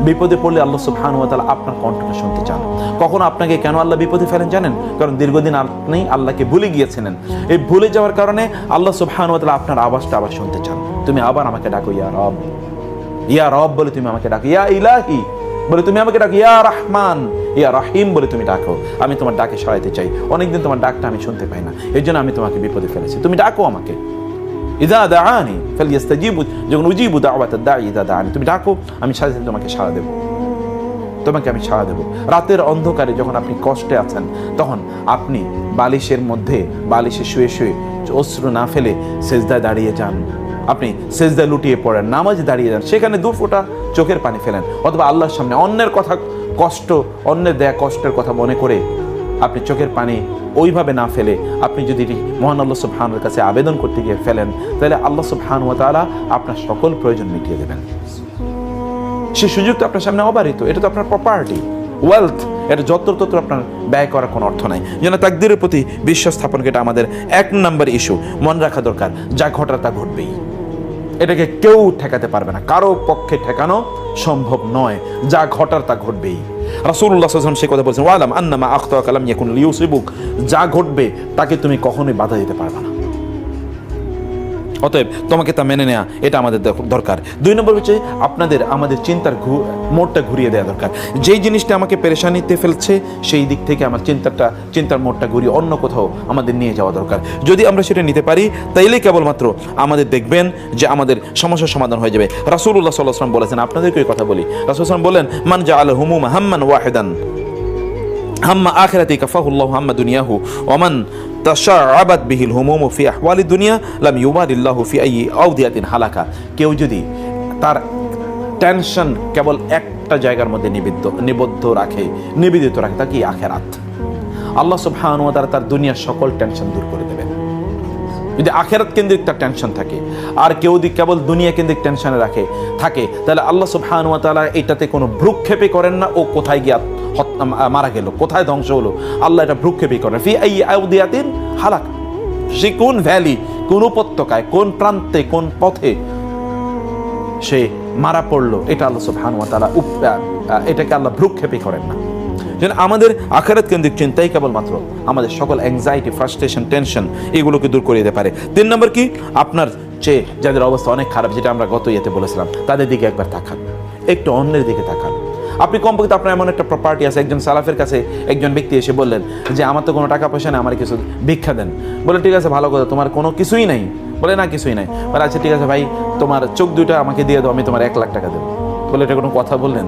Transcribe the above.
বিপদে পড়লে আল্লাহ সুবহানাহু ওয়া তাআলা আপনার কণ্ঠটা শুনতে চান। কখনো আপনাকে কেন আল্লাহ বিপদে ফেলেন জানেন? কারণ দীর্ঘদিন আপনি আল্লাহকে ভুলে গিয়েছিলেন। এই ভুলে যাওয়ার কারণে আল্লাহ সুবহানাহু ওয়া তাআলা আপনার আওয়াজটা আবার শুনতে চান। তুমি আবার আমাকে ডাকো, ইয়া রব, ইয়া রব বলে তুমি আমাকে ডাকো, ইয়া ইলাহি বলে তুমি আমাকে ডাকো, ইয়া রহমান, ইয়া রহিম বলে তুমি ডাকো। আমি তোমার ডাকে সরাইতে চাই। অনেকদিন তোমার ডাকটা আমি শুনতে পাই না, এই জন্য আমি তোমাকে বিপদে ফেলেছি। তুমি ডাকো আমাকে। ইযা দাআনি ফালইস্তাজিবু, যখন উজিবু দাওয়াতাদ দাঈ ইযা দাআনি, তুমি ডাকো, আমি সাথে সাথে তোমাকে সাড়া দেব, তোমাকে আমি সাড়া দেব। রাতের অন্ধকারে যখন আপনি কষ্টে আছেন, তখন আপনি বালিশের মধ্যে বালিশে শুয়ে শুয়ে অশ্রু না ফেলে সেজদায় দাঁড়িয়ে যান, আপনি সেজদায় লুটিয়ে পড়েন, নামাজে দাঁড়িয়ে যান, সেখানে 2 ফোঁটা চোখের পানি ফেলেন, অথবা আল্লাহর সামনে অন্যের কথা কষ্ট, অন্যের দেয়া কষ্টের কথা মনে করে আপনি চোখের পানি ওইভাবে না ফেলে আপনি যদি মহান আল্লাহ সুবহানাহুর কাছে আবেদন করতে গিয়ে ফেলেন, তাহলে আল্লাহ সুবহানাহু ওয়া তাআলা আপনার সকল প্রয়োজন মিটিয়ে দেবেন। সেই সুযোগ তো আপনার সামনে অবারিত, এটা তো আপনার প্রপার্টি, ওয়েলথ, এটা যত্রতত্র আপনার ব্যয় করার কোনো অর্থ নাই। যেন তাকদীরের প্রতি বিশ্বাস স্থাপন, এটা আমাদের 1 নম্বর ইস্যু, মনে রাখা দরকার। যা ঘটার তা ঘটবেই, এটাকে কেউ ঠেকাতে পারবে না, কারো পক্ষে ঠেকানো সম্ভব নয়। যা ঘটার তা ঘটবেই। রাসূলুল্লাহ সাল্লাল্লাহু আলাইহি ওয়াসাল্লাম সে কথা বলেছেন, ওয়ালাম আন্নামা আখতাআকা লাম ইয়াকুন লিয়ুসিবুক, যা ঘটবে তাকে তুমি কখনোই বাধা দিতে পারবে না। অতএব তোমাকে তা মেনে নেওয়া, এটা আমাদের দরকার। 2 নম্বর হচ্ছে আমাদের চিন্তার মোড়টা ঘুরিয়ে দেওয়া দরকার। যেই জিনিসটা আমাকে পেরেশানিতে ফেলছে, সেই দিক থেকে আমার চিন্তার মোড়টা ঘুরিয়ে অন্য কোথাও আমাদের নিয়ে যাওয়া দরকার। যদি আমরা সেটা নিতে পারি, তাইলে কেবলমাত্র আমাদের দেখবেন যে আমাদের সমস্যার সমাধান হয়ে যাবে। রাসূলুল্লাহ সাল্লাল্লাহু আলাইহি ওয়াসাল্লাম বলেছেন, আপনাদেরকে এই কথা বলি, রাসূল সাল্লাল্লাহু আলাইহি ওয়াসাল্লাম বলেন, মান জাআলা হুমুমা হাম্মান ওয়াহিদান হাম্মা আখিরাতি কাফাহুল্লাহু হাম্মা দুনিয়াহু ওয়া মান তাশাআবাত বিহিল হুমুমু ফি আহওয়ালি দুনিয়া লাম ইউবারিল্লাহু ফি আইয়ি আওদিয়াতিন হালাকা। কেউ যদি তার টেনশন কেবল একটা জায়গার মধ্যে নিবেদিত রাখে, তা কি আখিরাত, আল্লাহ সুবহানাহু ওয়া তাআলা তার দুনিয়ার সকল টেনশন দূর করে দেবেন। যদি আখিরাত কেন্দ্রিক তার টেনশন থাকে, আর কেউ যদি কেবল দুনিয়া কেন্দ্রিক টেনশনে থাকে, তাহলে আল্লাহ সুবহানাহু ওয়া তাআলা এটাতে কোনো ভ্রুক্ষেপই করেন না। ও কোথায় গিয়া মারা গেল, কোথায় ধ্বংস হলো, আল্লাহ এটা ভ্রুক্ষেপই করেন। ফি আইয়ি আওদিয়াতিন হালাক, সে কোন ভ্যালি, কোন উপত্যকায়, কোন প্রান্তে, কোন পথে সে মারা পড়লো, এটা আল্লাহ সুবহানাহু ওয়া তাআলা এটাকে আল্লাহ ভ্রুক্ষেপই করেন না। যেন আমাদের আখিরাত কেন্দ্রিক চিন্তাই কেবলমাত্র আমাদের সকল অ্যাংজাইটি, ফ্রাস্ট্রেশন, টেনশন এগুলোকে দূর করে দিতে পারে। 3 নম্বর কি, আপনার চেয়ে যাদের অবস্থা অনেক খারাপ, যেটা আমরা গত ইয়েতে বলেছিলাম, তাদের দিকে একবার তাকান, একটু অন্যের দিকে তাকান। আপনি কমপক্ষে আপনার এমন একটা প্রপার্টি আছে, একজন সালাফের কাছে একজন ব্যক্তি এসে বললেন যে আমার তো কোনো টাকা পয়সা নেই, আমার কিছু ভিক্ষা দেন। বলে ঠিক আছে, ভালো কথা, তোমার কোনো কিছুই নাই? বলে না, কিছুই নাই। বলে আচ্ছা ঠিক আছে ভাই, তোমার চোখ 2টা আমাকে দিয়ে দাও, আমি তোমার 1 লাখ টাকা দেবো। বলে এটা কোনো কথা বললেন?